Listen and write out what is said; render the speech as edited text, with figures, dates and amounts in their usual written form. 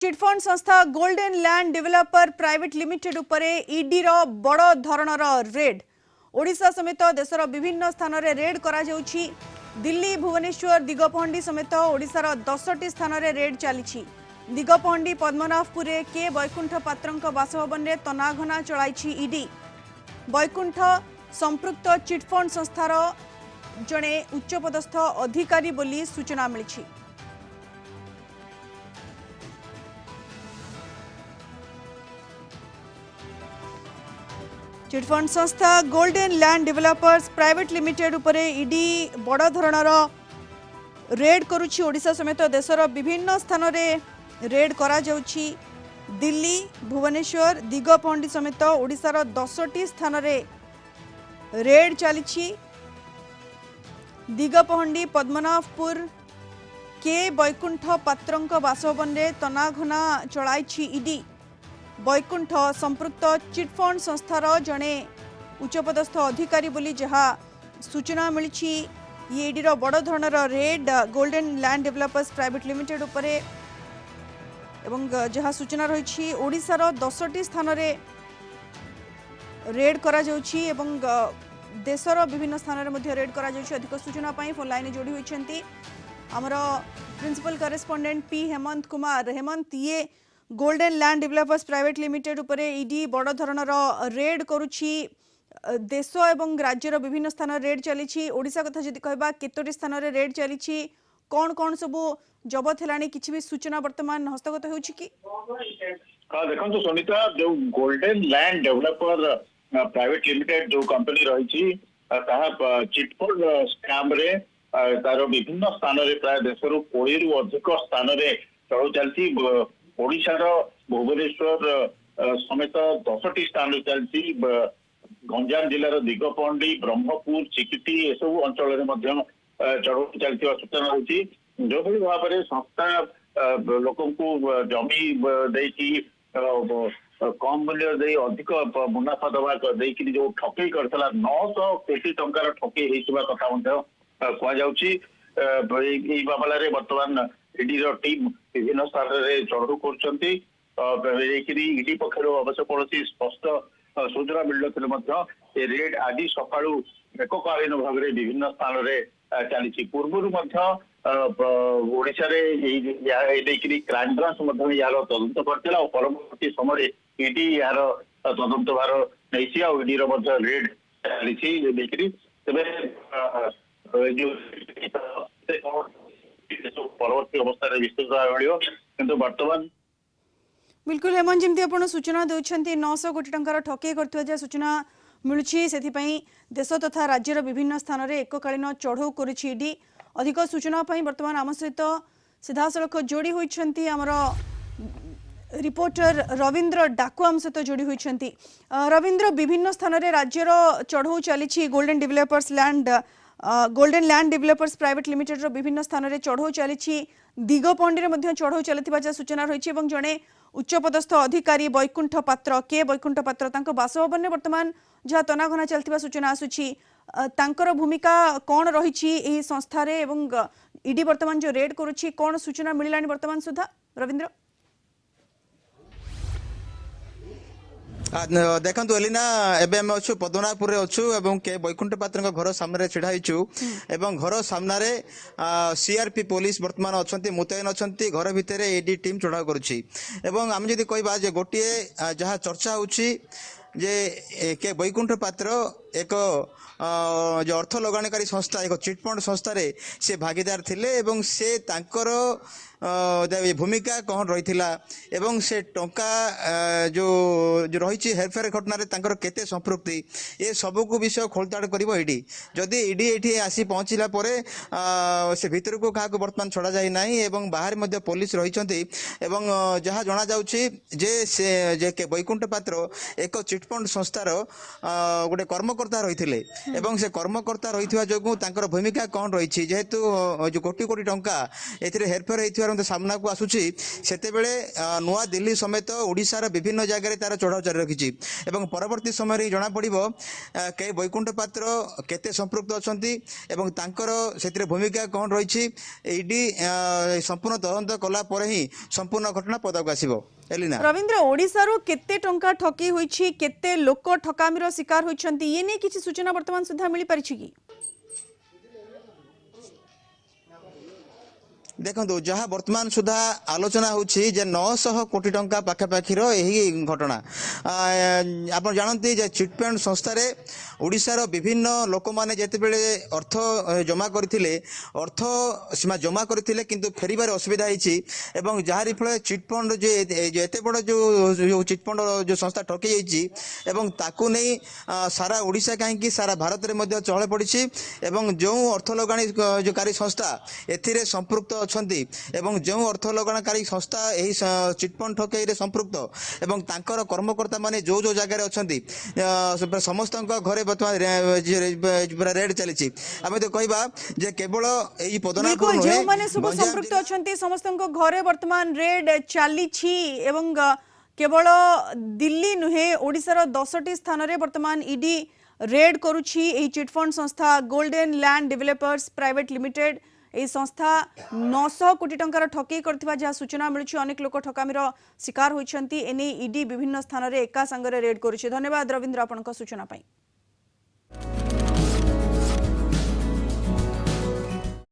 Chit fund संस्था golden land developer private limited उपरे ED रो बड़ धरणर रेड ओडिशा समेत देशर विभिन्न स्थान रे रेड करा जाउछि। दिल्ली भुवनेश्वर दिगपहंडी समेत ओडिशार 10टी स्थान रे रेड चली। दिगपहंडी पद्मनाभपुर के वैकुंठ पात्रंक बासभवन रे तनाघना चलाइछि ईडी। वैकुंठ संपृक्त चिटफंड संस्थार जणे उच्चपदस्थ अधिकारी बोली सूचना मिली। चिटफंड संस्था golden land developers private limited उपरे ईडी बड़ धरणर रेड करुछि। ओडिशा समेत देशर विभिन्न स्थान रे रेड करा जाउछि। दिल्ली भुवनेश्वर दिगपहंडी समेत ओडिशार 10टी स्थान रे रेड चली। दिगपहंडी पद्मनाभपुर के वैकुंठ पात्रंक बासभवन रे तनाघना चलाइछि ईडी। वैकुंठ संपृक्त चिटफंड संस्थार जणे उच्चपदस्थ अधिकारी बोली जहा सूचना मिली। ये ईडी रो बड़ धरणर raid golden land developers private limited उपरे एवं जहा सूचना रही ओडिशार 10टी स्थान रे रेड करा जाउछि एवं देशर विभिन्न स्थान रे मध्ये रेड करा जाउछि। अधिक सूचना पाई फोन लाइन जोड़ी होइछन्ती हमर principal correspondent P Hemant Kumar. Hemant, ये golden land developers private limited उपरे ईडी बड़ धरणर रेड करुछि। देश एवं राज्यर विभिन्न स्थान रेड चली। ओडिशा कथा जदि कहबा केतोटी स्थान रे रेड चली, कौन कौन सब जबत हेलानी किछि भी सूचना वर्तमान हस्तगत होउछि कि? देखो सुनीता, जो golden land developer private limited जो कंपनी रही चिटफंड स्कैम रे तार विभिन्न स्थान रे प्राय देशर 20 रु अधिक स्थान रे चढ़ चलती। ओडिशार भुवनेश्वर समेत 10टी स्थान चलती। गंजाम जिलार दिगपहंडी ब्रह्मपुर चिकिटी एसबू अंचल चढ़ चलती सूचना रही। जो भाव में संस्था लोक जमी देकी कम मूल्य दे अधिक मुनाफा दवा देकी जो ठकई करता 900 कोटी टंकार ठकई कथा कहुई। मामला बर्तमान ईडी टीम विभिन्न स्थान में चढ़ऊ करडी पक्ष अवश्य कौन स्पष्ट सूचना मिल ना रेड आज सका एककालीन भाव में विभिन्न स्थान में चली। पूर्वर ओडिशा क्राइम ब्रांच यार तदंत करता परवर्ती समय ईडी यार तदंत भार नहीं ईडी रेड चली। परवर्ती अवस्था विस्तृत भाव मिल बर्तमान बिल्कुल हेमंत, जमती आप सूचना देउछन्ती 900 कोटी टंकार ठकई करथुवा सूचना मिलुछि। सेथिपई देश तथा राज्यर विभिन्न स्थान रे एककालीन चढ़ऊ करुछि ईडी। अधिक सूचना पई वर्तमान आम सहित सीधासलख जोड़ी होइछन्ती हमर रिपोर्टर रविंद्र डाकू आम सहित जोड़ी होइछन्ती। रविंद्र, विभिन्न स्थान रे राज्यर चढ़ऊ चली golden land developers private limited रो विभिन्न स्थान रे चढ़ऊ चली। दिगपहंडी रे चढ़ऊ चलथिबा जसूचना रही। जड़े उच्चपदस्थ अधिकारी वैकुंठ पात्र के वैकुंठ पात्र तांको बासभवन में वर्तमान जहाँ तनाघना चलथिबा सूचना आसुछि, तांकर भूमिका कौन रही संस्था रे एवं ईडी वर्तमान जो रेड करुछि कौन सूचना मिलानी वर्तमान सुधा? रविंद्र देखु एलिना एबे हम अच्छु पद्मनाभपुर अच्छु एवं के वैकुंठ पात्र घर सामने छिड़ा होइछु एवं घर सामने सीआरपी पुलिस वर्तमान अच्छा मुतयन अच्छा घर भितर ईडी टीम चढ़ाऊ करुछि। एवं आम जदि कहबा जे गोटे जहाँ चर्चा होछि जे के वैकुंठ पात्र एक जो अर्थ लगाणकारी संस्था एक चिटफंड संस्था रे से भागीदार थिले एवं से तांकर भूमिका कौन रही एवं से टंका जो जो रही हेरफेर घटन तांकर केते संपृक्ति ये सबको विषय खोलताड़ कर ईडी। जदि ईडी ये आसी पहुँचला से भितर को क्या बर्तमान छड़ा जाए ना एवं बाहर मध्य पुलिस रही एवं जहाँ जना जाउछि जे से जे के वैकुंठ पात्र एक चिटफंड संस्थार गोटे कर्मकर्ता কর্মকর্তা রইଥିଲେ এবং ସେ କର୍ମକର୍ତ୍ତା ରହିଥିବା ଯୋଗୁଁ ତାଙ୍କର ଭୂମିକା କ'ଣ ରହିଛି ଯେହେତୁ ଯୋଉ କୋଟି କୋଟି ଟଙ୍କା ଏଥିରେ ହେରଫେର ହେଇଥିବାର ମଧ୍ୟ ସାମ୍ନାକୁ ଆସୁଛି ସେତେବେଳେ ନୂଆଦିଲ୍ଲୀ ସମେତ ଓଡ଼ିଶାର ବିଭିନ୍ନ ଜାଗାରେ ତାର ଚଢ଼ାଉ ଜାରି ରଖିଛି ଏବଂ ପରବର୍ତ୍ତୀ ସମୟରେ ଜଣାପଡ଼ିବ କେ ବୈକୁଣ୍ଠ ପାତ୍ର କେତେ ସମ୍ପୃକ୍ତ ଅଛନ୍ତି ଏବଂ ତାଙ୍କର ସେଥିରେ ଭୂମିକା କ'ଣ ରହିଛି ଇଡି ସମ୍ପୂର୍ଣ୍ଣ ତଦନ୍ତ କଲା ପରେ ହିଁ ସମ୍ପୂର୍ଣ୍ଣ ଘଟଣା ପଦାକୁ ଆସିବ। ଏଲିନା रविंद्र ओडिशारू केते टंका ठकी होईछि केते लोक ठकामीर शिकार होइछन्ति ये नै किछि सूचना वर्तमान सुधा मिली परिछि कि देखो जहाँ वर्तमान सुधा आलोचना होछि जे 900 कोटी टंका पाखापाखिर यही घटना आप जानते जे चिटफंड संस्था रे ओडिशार विभिन्न लोक माने जेतेबेले अर्थ जमा करथिले अर्थ सीमा जमा करथिले किंतु फेरिबार असुविधा होइछि एवं जहारी फल चिटफंड जे एते बड़ जो चिटफंड जो संस्था ठके जाइछि एवं ताकू नै सारा ओडिशा काहेकि सारा भारत रे मध्ये चले पड़िछि एवं जो अर्थ लगाणी जो कारी संस्था एथिरे संपृक्त अछंती एवं जो अर्थ लगाणकारी संस्था एही चिटफंड ठकेई रे संपृक्त एवं तांकर कर्मकर्ता माने जो जो जगह रे अछंती समस्त घरे वर्तमान रेड चली आम तो कहवा जे केवल यही पदनापुर जो माने सब संपृक्त अछंती समस्तक घरे वर्तमान रेड चली एवं केवल दिल्ली नुहे ओडिशार 10टी स्थान रे वर्तमान ईडी रेड करुछि एही चिटफंड संस्था golden land developers private limited এই সংস্থা 900 কোটি টঙ্কার ঠকেই করथिबा जहा सूचना मिलुछि अनेक लोक ठकामीर शिकार होइछन्ति एने ईडी विभिन्न स्थान रे एका संगरे रेड करुछि। धन्यवाद रविंद्र आपनका सूचना पाई।